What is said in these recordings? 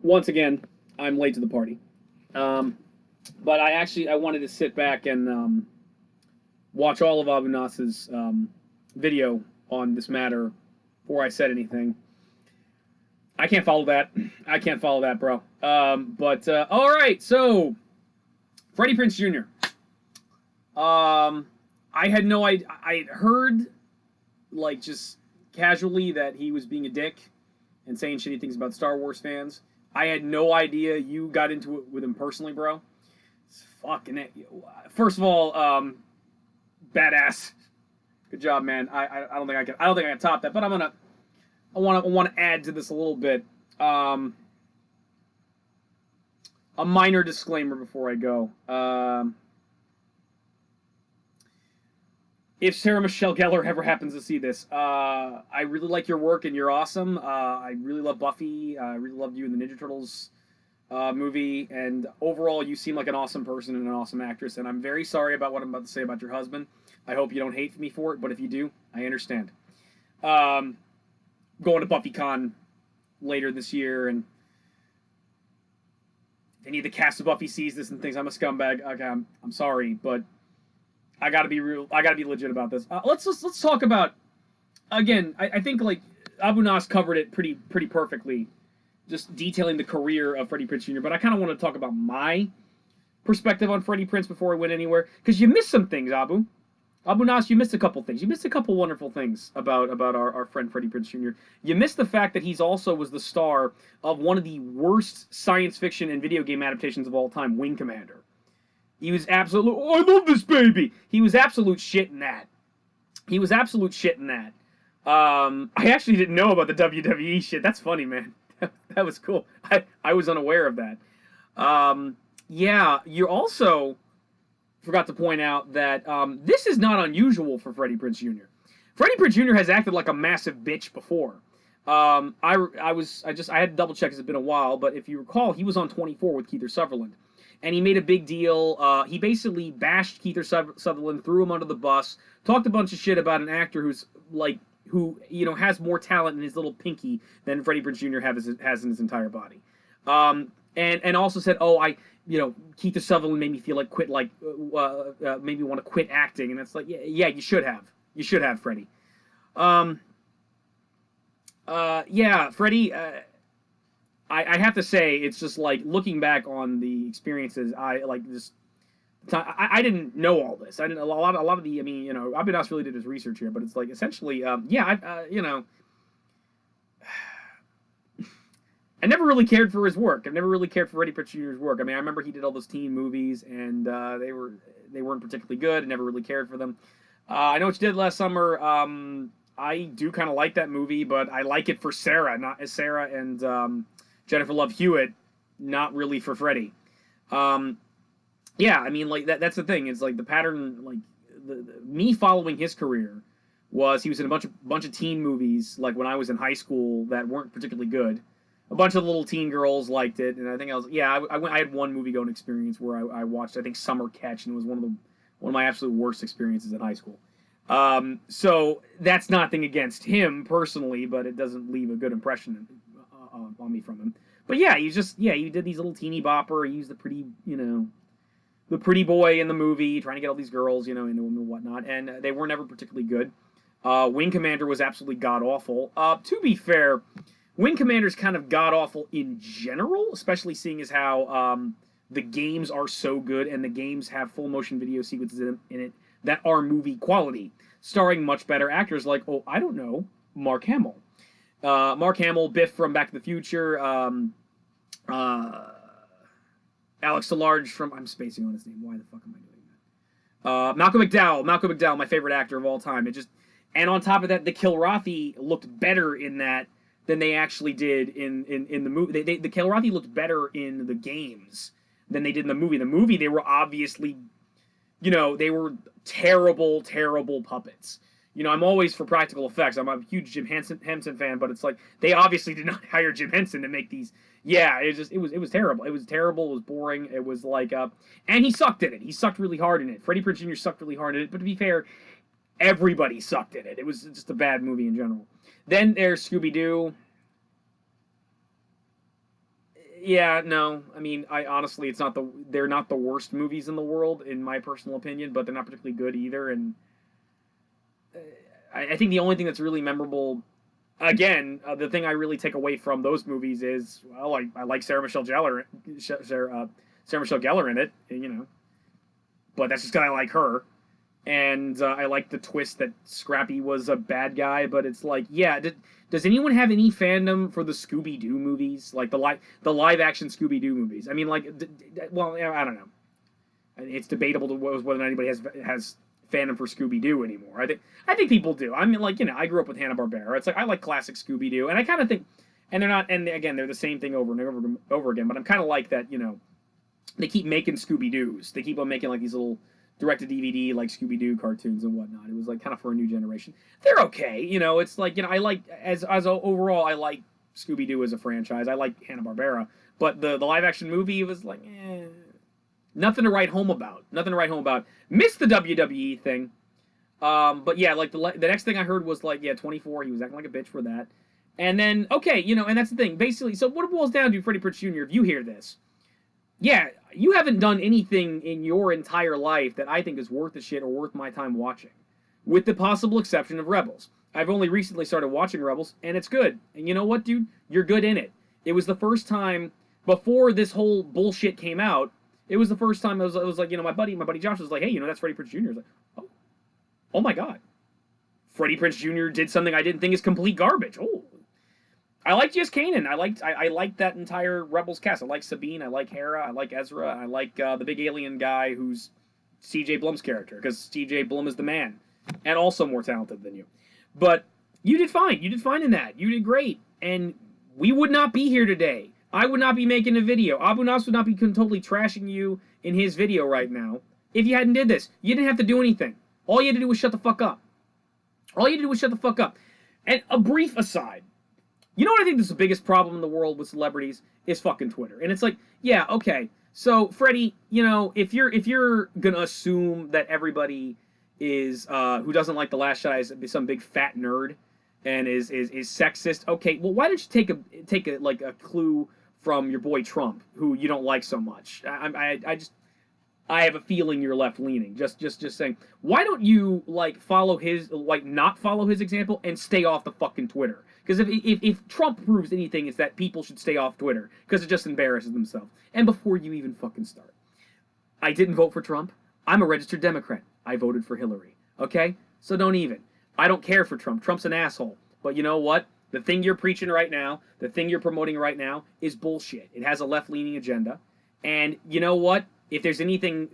once again, I'm late to the party. Um, but I wanted to sit back and watch all of Abu Nas's video on this matter before I said anything. I can't follow that. I can't follow that, bro. All right, so Freddie Prinze Jr. I had no idea. I heard, like, just casually that he was being a dick and saying shitty things about Star Wars fans. I had no idea you got into it with him personally, bro. It's fucking it. First of all, badass. Good job, man. I don't think I can. I don't think I can top that. But I want to add to this a little bit. A minor disclaimer before I go. If Sarah Michelle Gellar ever happens to see this, I really like your work and you're awesome. I really love Buffy. I really loved you in the Ninja Turtles movie. And overall, you seem like an awesome person and an awesome actress. And I'm very sorry about what I'm about to say about your husband. I hope you don't hate me for it, but if you do, I understand. Going to BuffyCon later this year, and if any of the cast of Buffy sees this and thinks I'm a scumbag, okay, I'm sorry, but I gotta be real. I gotta be legit about this. Let's talk about again. I think like Abu Nas covered it pretty perfectly, just detailing the career of Freddie Prinze Jr. But I kind of want to talk about my perspective on Freddie Prinze before I went anywhere, because you missed some things, Abu Nas. You missed a couple things. You missed a couple wonderful things about our friend Freddie Prinze Jr. You missed the fact that he's also was the star of one of the worst science fiction and video game adaptations of all time, Wing Commander. He was absolute. Oh, I love this baby. He was absolute shit in that. He was absolute shit in that. I actually didn't know about the WWE shit. That's funny, man. That was cool. I was unaware of that. Yeah, you also forgot to point out that this is not unusual for Freddie Prinze Jr. Freddie Prinze Jr. has acted like a massive bitch before. I had to double check because it's been a while, but if you recall, he was on 24 with Keith Sutherland. And he made a big deal. He basically bashed Keith Sutherland, threw him under the bus, talked a bunch of shit about an actor who has more talent in his little pinky than Freddie Prinze Jr. has in his entire body. And also said, Keith Sutherland made me feel like made me want to quit acting. And it's like, yeah, you should have, Freddie. Freddie. I have to say, it's just like looking back on the experiences. I didn't know all this. I didn't a lot of the. I mean, Abu Nas really did his research here, but it's like essentially, I never really cared for his work. I've never really cared for Freddie Prinze Jr.'s work. I mean, I remember he did all those teen movies, and they weren't particularly good. I never really cared for them. I know what you did last summer. I do kind of like that movie, but I like it for Sarah, not as Sarah and Jennifer Love Hewitt, not really for Freddie. Yeah, I mean, like that's the thing. It's like the pattern. Like me following his career was he was in a bunch of teen movies like when I was in high school that weren't particularly good. A bunch of little teen girls liked it, and I think I had one movie going experience where I watched, I think, Summer Catch, and it was one of my absolute worst experiences in high school. So that's nothing against him personally, but it doesn't leave a good impression on me from him. But yeah, he did these little teeny bopper. He used the pretty boy in the movie, trying to get all these girls, into him and whatnot, and they were never particularly good. Wing Commander was absolutely god awful. To be fair, Wing Commander's kind of god awful in general, especially seeing as how the games are so good and the games have full motion video sequences in it that are movie quality, starring much better actors like, Mark Hamill. Mark Hamill, Biff from Back to the Future, Alex DeLarge from, I'm spacing on his name, why the fuck am I doing that? Malcolm McDowell, my favorite actor of all time. And on top of that, the Kilrathi looked better in that than they actually did in the movie. The Kilrathi looked better in the games than they did in the movie. The movie, they were obviously, they were terrible, terrible puppets. I'm always for practical effects. I'm a huge Jim Henson fan, but it's like they obviously did not hire Jim Henson to make these. Yeah, it was terrible. It was terrible. It was boring. It was like, and he sucked at it. He sucked really hard in it. Freddie Prinze Jr. sucked really hard at it. But to be fair, everybody sucked at it. It was just a bad movie in general. Then there's Scooby-Doo. Yeah, no. I mean, I honestly, they're not the worst movies in the world, in my personal opinion, but they're not particularly good either. And I think the only thing that's really memorable, again, the thing I really take away from those movies is, well, I like Sarah Michelle Gellar in it, you know, but that's just because I like her. And I like the twist that Scrappy was a bad guy, but it's like, yeah, does anyone have any fandom for the Scooby Doo movies, like the live action Scooby Doo movies? I mean, like, well, I don't know. It's debatable whether anybody has fandom for Scooby Doo anymore. I think people do. I mean, like, you know, I grew up with Hanna-Barbera. It's like I like classic Scooby Doo, and I kind of think, and they're not, and again, they're the same thing over and over again. But I'm kind of like that, you know, they keep making Scooby Doos. They keep on making like these little direct to DVD like Scooby Doo cartoons and whatnot. It was like kind of for a new generation. They're okay, you know. It's like, you know, I like overall I like Scooby Doo as a franchise. I like Hanna Barbera, but the live action movie was like, nothing to write home about. Nothing to write home about. Missed the WWE thing, but yeah, like the next thing I heard was like, yeah, 24. He was acting like a bitch for that, and then okay, you know, and that's the thing. Basically, so what it boils down to, Freddie Prinze Jr. If you hear this, yeah, you haven't done anything in your entire life that I think is worth the shit or worth my time watching. With the possible exception of Rebels. I've only recently started watching Rebels, and it's good. And you know what, dude? You're good in it. It was the first time, before this whole bullshit came out, it was the first time it was like, you know, my buddy Josh was like, hey, you know, that's Freddie Prinze Jr. I was like, oh my God. Freddie Prinze Jr. did something I didn't think is complete garbage. Oh, I like Jess Kanan. I liked that entire Rebels cast. I like Sabine. I like Hera. I like Ezra. I like the big alien guy who's C.J. Blum's character, because C.J. Blum is the man, and also more talented than you. But you did fine. You did fine in that. You did great, and we would not be here today. I would not be making a video. Abu Nas would not be totally trashing you in his video right now if you hadn't did this. You didn't have to do anything. All you had to do was shut the fuck up. All you had to do was shut the fuck up. And a brief aside. You know what I think is the biggest problem in the world with celebrities is fucking Twitter. And it's like, yeah, okay. So, Freddie, you know, if you're gonna assume that everybody is who doesn't like The Last Jedi is some big fat nerd and is sexist, okay, well, why don't you take a like a clue from your boy Trump, who you don't like so much? I have a feeling you're left leaning. Just saying. Why don't you like not follow his example and stay off the fucking Twitter? Because if Trump proves anything, it's that people should stay off Twitter because it just embarrasses themselves. And before you even fucking start, I didn't vote for Trump. I'm a registered Democrat. I voted for Hillary. Okay? So don't even. I don't care for Trump. Trump's an asshole. But you know what? The thing you're preaching right now, the thing you're promoting right now is bullshit. It has a left-leaning agenda. And you know what? If there's anything,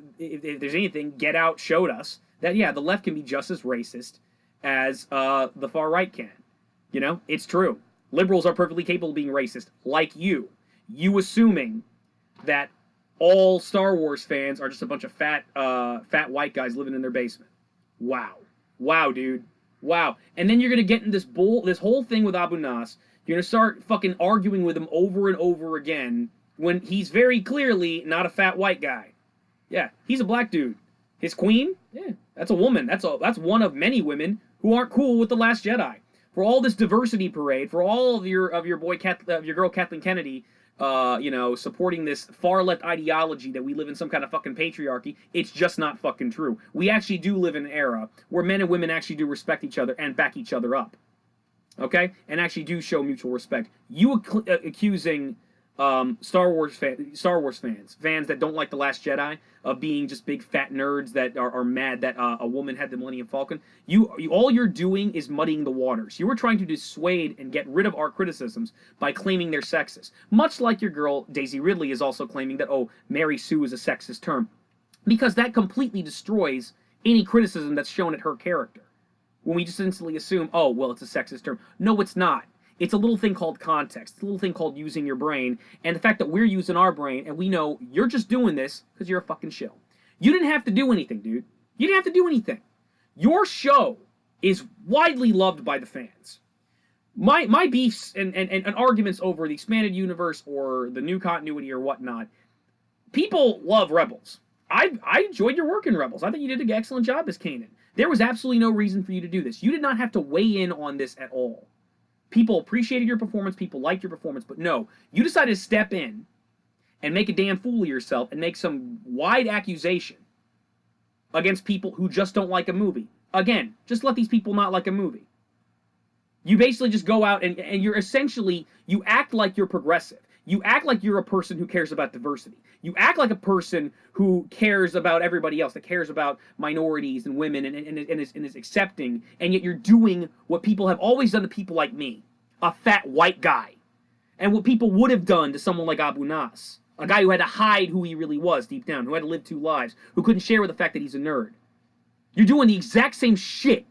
Get Out showed us that, yeah, the left can be just as racist as the far right can. You know, it's true. Liberals are perfectly capable of being racist, like you. You assuming that all Star Wars fans are just a bunch of fat white guys living in their basement. Wow. Wow, dude. Wow. And then you're going to get in this whole thing with Abu Nas. You're going to start fucking arguing with him over and over again when he's very clearly not a fat white guy. Yeah, he's a black dude. His queen? Yeah, that's a woman. That's one of many women who aren't cool with The Last Jedi. For all this diversity parade, for all of your girl Kathleen Kennedy, you know, supporting this far left ideology that we live in some kind of fucking patriarchy, it's just not fucking true. We actually do live in an era where men and women actually do respect each other and back each other up, okay, and actually do show mutual respect. You accusing Star Wars fans that don't like The Last Jedi of being just big fat nerds that are mad that a woman had the Millennium Falcon. All you're doing is muddying the waters. You were trying to dissuade and get rid of our criticisms by claiming they're sexist. Much like your girl Daisy Ridley is also claiming that, oh, Mary Sue is a sexist term, because that completely destroys any criticism that's shown at her character. When we just instantly assume, oh, well, it's a sexist term. No, it's not. It's a little thing called context. It's a little thing called using your brain. And the fact that we're using our brain and we know you're just doing this because you're a fucking shill. You didn't have to do anything, dude. You didn't have to do anything. Your show is widely loved by the fans. My beefs and arguments over the expanded universe or the new continuity or whatnot, people love Rebels. I enjoyed your work in Rebels. I think you did an excellent job as Kanan. There was absolutely no reason for you to do this. You did not have to weigh in on this at all. People appreciated your performance, people liked your performance, but no, you decided to step in and make a damn fool of yourself and make some wide accusation against people who just don't like a movie. Again, just let these people not like a movie. You basically just go out and you're essentially, you act like you're progressive. You act like you're a person who cares about diversity. You act like a person who cares about everybody else, that cares about minorities and women and is accepting, and yet you're doing what people have always done to people like me, a fat white guy. And what people would have done to someone like Abu Nas, a guy who had to hide who he really was deep down, who had to live two lives, who couldn't share with the fact that he's a nerd. You're doing the exact same shit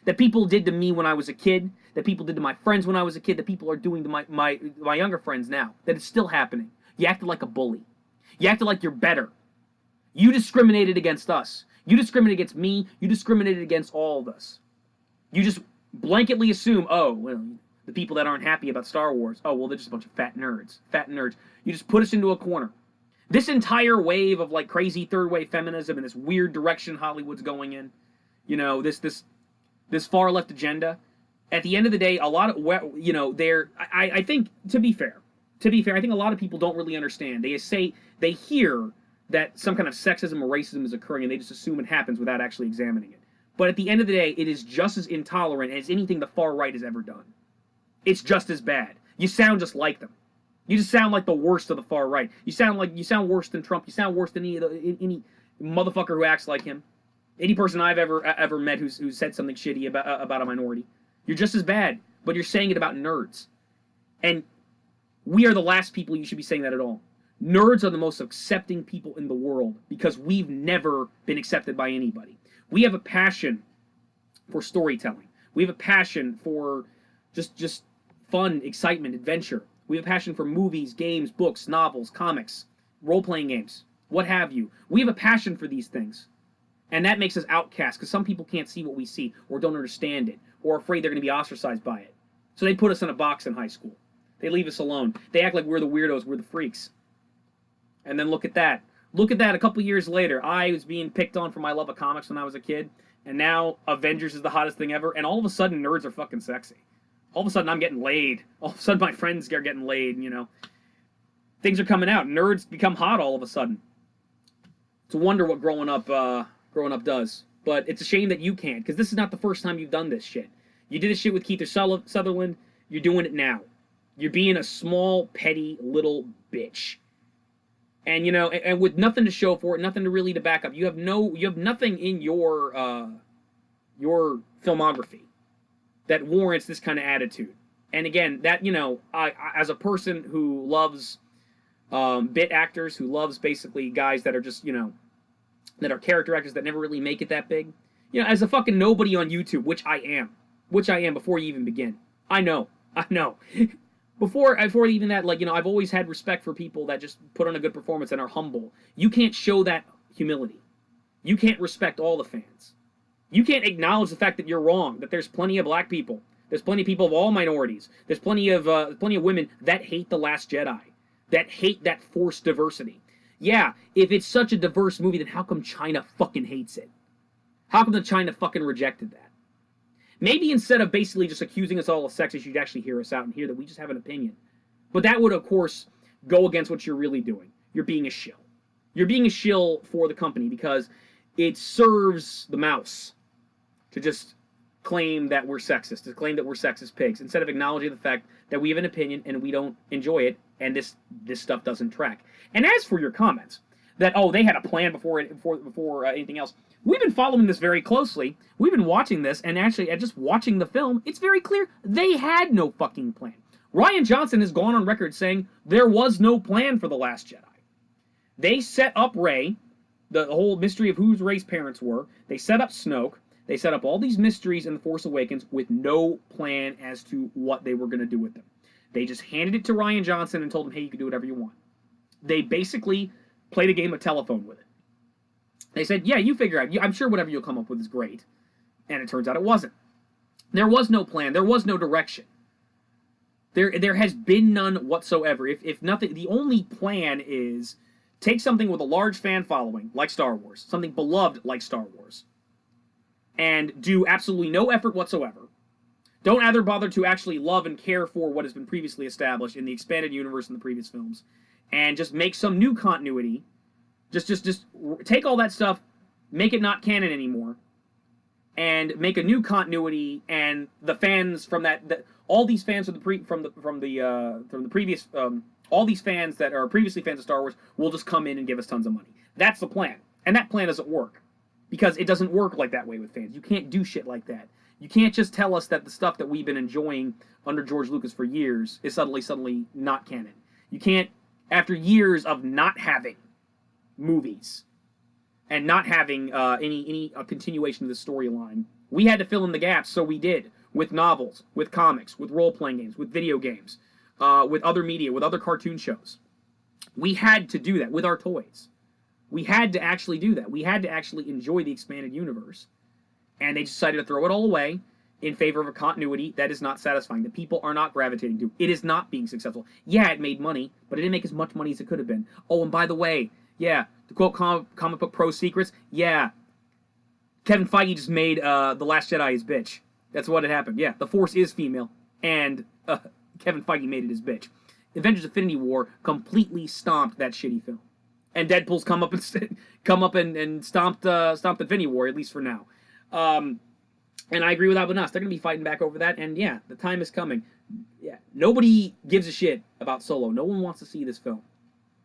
that people did to me when I was a kid, that people did to my friends when I was a kid, that people are doing to my younger friends now, that it's still happening. You acted like a bully. You acted like you're better. You discriminated against us. You discriminated against me. You discriminated against all of us. You just blanketly assume, oh, well, the people that aren't happy about Star Wars, oh, well, they're just a bunch of fat nerds. Fat nerds. You just put us into a corner. This entire wave of like crazy third wave feminism and this weird direction Hollywood's going in, you know, this far left agenda. At the end of the day, a lot of, you know, I think, to be fair, I think a lot of people don't really understand. They hear that some kind of sexism or racism is occurring and they just assume it happens without actually examining it. But at the end of the day, it is just as intolerant as anything the far right has ever done. It's just as bad. You sound just like them. You just sound like the worst of the far right. You sound worse than Trump. You sound worse than any motherfucker who acts like him. Any person I've ever met who's said something shitty about a minority. You're just as bad, but you're saying it about nerds. And we are the last people you should be saying that at all. Nerds are the most accepting people in the world because we've never been accepted by anybody. We have a passion for storytelling. We have a passion for just fun, excitement, adventure. We have a passion for movies, games, books, novels, comics, role-playing games, what have you. We have a passion for these things. And that makes us outcasts because some people can't see what we see or don't understand it or are afraid they're going to be ostracized by it. So they put us in a box in high school. They leave us alone. They act like we're the weirdos, we're the freaks. And then look at that. Look at that a couple years later. I was being picked on for my love of comics when I was a kid, and now Avengers is the hottest thing ever, and all of a sudden nerds are fucking sexy. All of a sudden I'm getting laid. All of a sudden my friends are getting laid, you know. Things are coming out. Nerds become hot all of a sudden. It's a wonder what growing up does. But it's a shame that you can't, because this is not the first time you've done this shit. You did this shit with Keith Sutherland. You're doing it now. You're being a small, petty, little bitch. And, you know, and with nothing to show for it, nothing to really to back up. You have nothing in your filmography that warrants this kind of attitude. And again, that, you know, I as a person who loves bit actors, who loves basically guys that are just, you know, that are character actors that never really make it that big. You know, as a fucking nobody on YouTube, which I am before you even begin. I know. Before even that, like, you know, I've always had respect for people that just put on a good performance and are humble. You can't show that humility. You can't respect all the fans. You can't acknowledge the fact that you're wrong, that there's plenty of black people. There's plenty of people of all minorities. There's plenty of women that hate The Last Jedi, that hate that forced diversity. Yeah, if it's such a diverse movie, then how come China fucking hates it? How come China fucking rejected that? Maybe instead of basically just accusing us all of sexist, you'd actually hear us out and hear that we just have an opinion. But that would, of course, go against what you're really doing. You're being a shill. You're being a shill for the company because it serves the mouse to just claim that we're sexist, to claim that we're sexist pigs, instead of acknowledging the fact that we have an opinion and we don't enjoy it, and this stuff doesn't track. And as for your comments, that, oh, they had a plan before anything else, we've been following this very closely. We've been watching this, and actually, just watching the film, it's very clear they had no fucking plan. Rian Johnson has gone on record saying there was no plan for The Last Jedi. They set up Rey, the whole mystery of whose Rey's parents were. They set up Snoke. They set up all these mysteries in The Force Awakens with no plan as to what they were going to do with them. They just handed it to Rian Johnson and told him, hey, you can do whatever you want. They basically played a game of telephone with it. They said, yeah, you figure out. I'm sure whatever you'll come up with is great. And it turns out it wasn't. There was no plan. There was no direction. There has been none whatsoever. If nothing, the only plan is take something with a large fan following, like Star Wars, something beloved like Star Wars, and do absolutely no effort whatsoever. Don't either bother to actually love and care for what has been previously established in the expanded universe in the previous films, and just make some new continuity. Just take all that stuff, make it not canon anymore, and make a new continuity. And the fans from all these fans from the previous all these fans that are previously fans of Star Wars will just come in and give us tons of money. That's the plan, and that plan doesn't work because it doesn't work like that way with fans. You can't do shit like that. You can't just tell us that the stuff that we've been enjoying under George Lucas for years is suddenly not canon. You can't, after years of not having movies and not having any continuation of the storyline, we had to fill in the gaps, so we did, with novels, with comics, with role-playing games, with video games, with other media, with other cartoon shows. We had to do that with our toys. We had to actually do that. We had to actually enjoy the expanded universe. And they decided to throw it all away in favor of a continuity that is not satisfying, that people are not gravitating to. It is not being successful. Yeah, it made money, but it didn't make as much money as it could have been. Oh, and by the way, yeah, to quote Comic Book Pro Secrets, yeah, Kevin Feige just made The Last Jedi his bitch. That's what had happened. Yeah, the Force is female, and Kevin Feige made it his bitch. Avengers Infinity War completely stomped that shitty film. And Deadpool's come up and stomped Infinity War, at least for now. And I agree with Abunas. They're going to be fighting back over that, and yeah, the time is coming. Yeah, nobody gives a shit about Solo. No one wants to see this film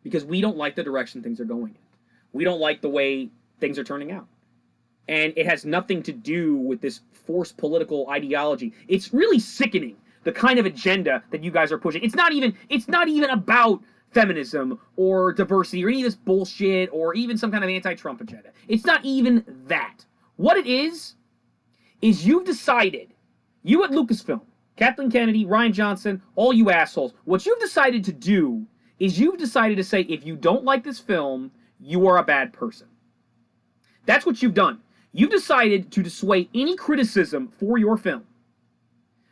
because we don't like the direction things are going in. We don't like the way things are turning out. And it has nothing to do with this forced political ideology. It's really sickening, the kind of agenda that you guys are pushing. It's not even about feminism or diversity or any of this bullshit or even some kind of anti-Trump agenda. It's not even that. What it is you've decided, you at Lucasfilm, Kathleen Kennedy, Rian Johnson, all you assholes, what you've decided to do is you've decided to say, if you don't like this film, you are a bad person. That's what you've done. You've decided to dissuade any criticism for your film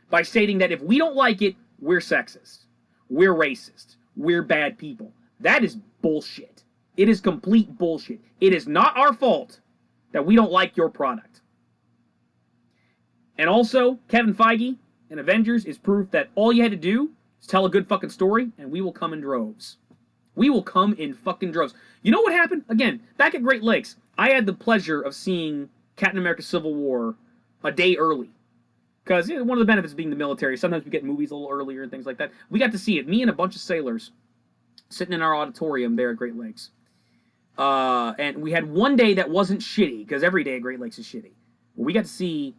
by stating that if we don't like it, we're sexist, we're racist, we're bad people. That is bullshit. It is complete bullshit. It is not our fault that we don't like your product. And also, Kevin Feige and Avengers is proof that all you had to do is tell a good fucking story, and we will come in droves. We will come in fucking droves. You know what happened? Again, back at Great Lakes, I had the pleasure of seeing Captain America Civil War a day early. Because one of the benefits of being the military, sometimes we get movies a little earlier and things like that. We got to see it. Me and a bunch of sailors sitting in our auditorium there at Great Lakes. And we had one day that wasn't shitty, because every day at Great Lakes is shitty. We got to see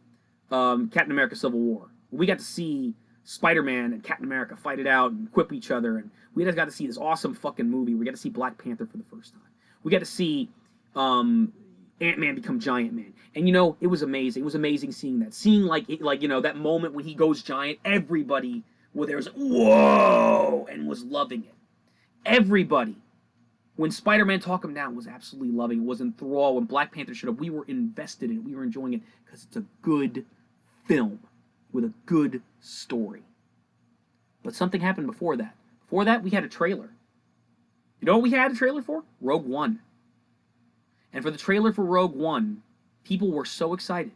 Captain America Civil War. We got to see Spider-Man and Captain America fight it out and quip each other. And we just got to see this awesome fucking movie. We got to see Black Panther for the first time. We got to see Ant-Man become Giant Man. And, you know, it was amazing. It was amazing seeing that. Seeing, that moment when he goes giant, everybody was there was like, whoa, and was loving it. Everybody. When Spider-Man talked him down, was absolutely loving it, was enthralled. When Black Panther showed up, we were invested in it. We were enjoying it because it's a good film with a good story. But something happened before that. Before that, we had a trailer. You know what we had a trailer for? Rogue One. And for the trailer for Rogue One, people were so excited.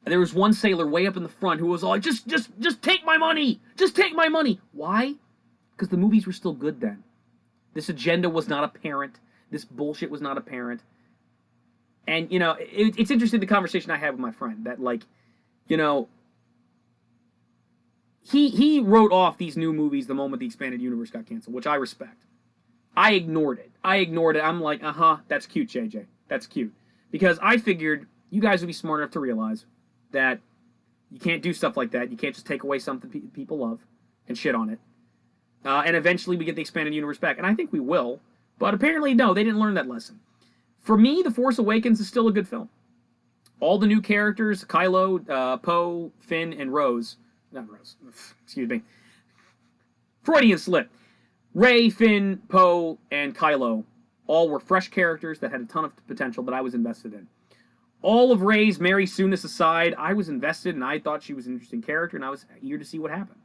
And there was one sailor way up in the front who was all like, just take my money! Just take my money! Why? Because the movies were still good then. This agenda was not apparent. This bullshit was not apparent. And, you know, it's interesting the conversation I had with my friend that, like, you know, he wrote off these new movies the moment the expanded universe got canceled, which I respect. I ignored it. I'm like, that's cute, JJ. That's cute. Because I figured you guys would be smart enough to realize that you can't do stuff like that. You can't just take away something people love and shit on it. And eventually we get the expanded universe back. And I think we will. But apparently, no, they didn't learn that lesson. For me, The Force Awakens is still a good film. All the new characters, Kylo, Poe, Finn, and Rose. Not Rose. Excuse me. Freudian slip. Rey, Finn, Poe, and Kylo all were fresh characters that had a ton of potential that I was invested in. All of Rey's Mary Sue-ness aside, I was invested and I thought she was an interesting character and I was eager to see what happened.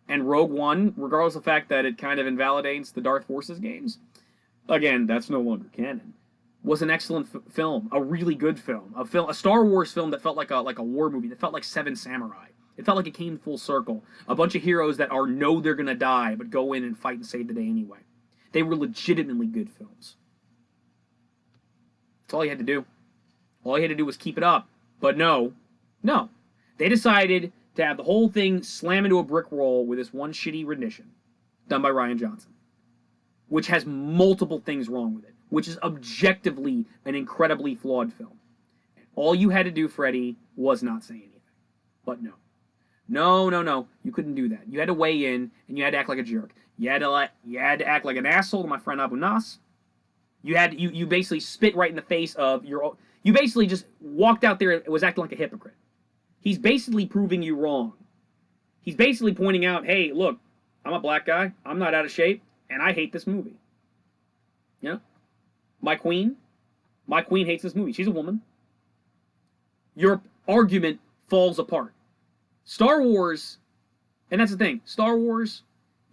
And Rogue One, regardless of the fact that it kind of invalidates the Darth Forces games, again, that's no longer canon, was an excellent film, a really good film, a Star Wars film that felt like a war movie, that felt like Seven Samurai. It felt like it came full circle. A bunch of heroes that know they're going to die, but go in and fight and save the day anyway. They were legitimately good films. That's all you had to do. All you had to do was keep it up. But no. They decided to have the whole thing slam into a brick wall with this one shitty rendition done by Rian Johnson, which has multiple things wrong with it, which is objectively an incredibly flawed film. All you had to do, Freddie, was not say anything. But no. No. You couldn't do that. You had to weigh in, and you had to act like a jerk. You had to act like an asshole to my friend Abu Nas. You basically spit right in the face of your... You basically just walked out there and was acting like a hypocrite. He's basically proving you wrong. He's basically pointing out, hey, look, I'm a black guy, I'm not out of shape, and I hate this movie. Yeah? My queen hates this movie. She's a woman. Your argument falls apart. Star Wars, and that's the thing, Star Wars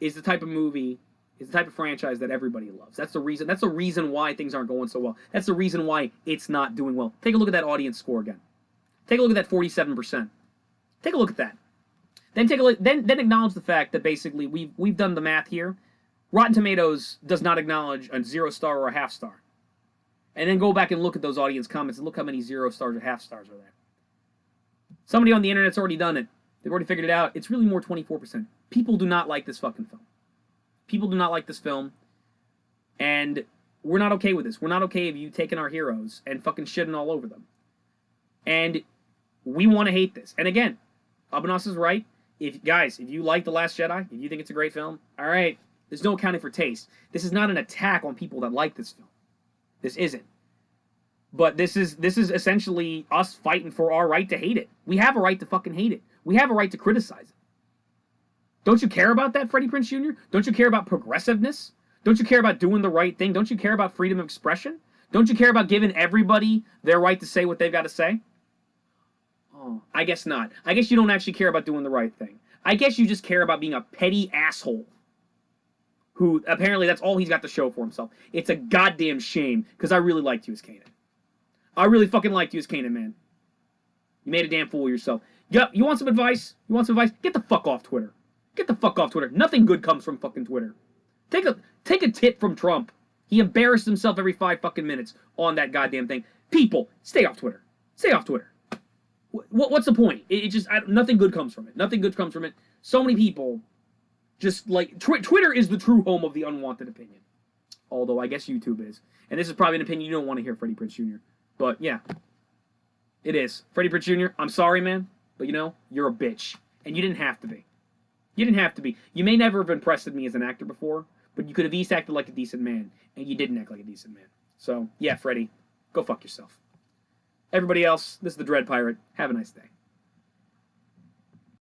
is the type of movie, is the type of franchise that everybody loves. That's the reason why things aren't going so well. That's the reason why it's not doing well. Take a look at that audience score again. Take a look at that 47%. Take a look at that. Then acknowledge the fact that basically we've done the math here. Rotten Tomatoes does not acknowledge a 0 star or a half star. And then go back and look at those audience comments and look how many 0 stars or half stars are there. Somebody on the internet's already done it. They've already figured it out. It's really more 24%. People do not like this fucking film. People do not like this film. And we're not okay with this. We're not okay with you taking our heroes and fucking shitting all over them. And we want to hate this. And again, Abanas is right. If you like The Last Jedi, if you think it's a great film, all right, there's no accounting for taste. This is not an attack on people that like this film. This isn't. But this is essentially us fighting for our right to hate it. We have a right to fucking hate it. We have a right to criticize it. Don't you care about that, Freddie Prinze Jr.? Don't you care about progressiveness? Don't you care about doing the right thing? Don't you care about freedom of expression? Don't you care about giving everybody their right to say what they've got to say? Oh, I guess not. I guess you don't actually care about doing the right thing. I guess you just care about being a petty asshole who apparently that's all he's got to show for himself. It's a goddamn shame, because I really liked you as Kanan. I really fucking liked you as Kanan, man. You made a damn fool of yourself. Yep, you want some advice? Get the fuck off Twitter. Get the fuck off Twitter. Nothing good comes from fucking Twitter. Take a tip from Trump. He embarrassed himself every 5 fucking minutes on that goddamn thing. People, stay off Twitter. Stay off Twitter. What's the point? Nothing good comes from it. Nothing good comes from it. So many people just like... Twitter is the true home of the unwanted opinion. Although I guess YouTube is. And this is probably an opinion you don't want to hear, Freddie Prinze Jr. But yeah, it is. Freddie Prinze Jr., I'm sorry, man. But you're a bitch. And you didn't have to be. You didn't have to be. You may never have impressed me as an actor before, but you could have at least acted like a decent man, and you didn't act like a decent man. So, yeah, Freddie, go fuck yourself. Everybody else, this is the Dread Pirate. Have a nice day.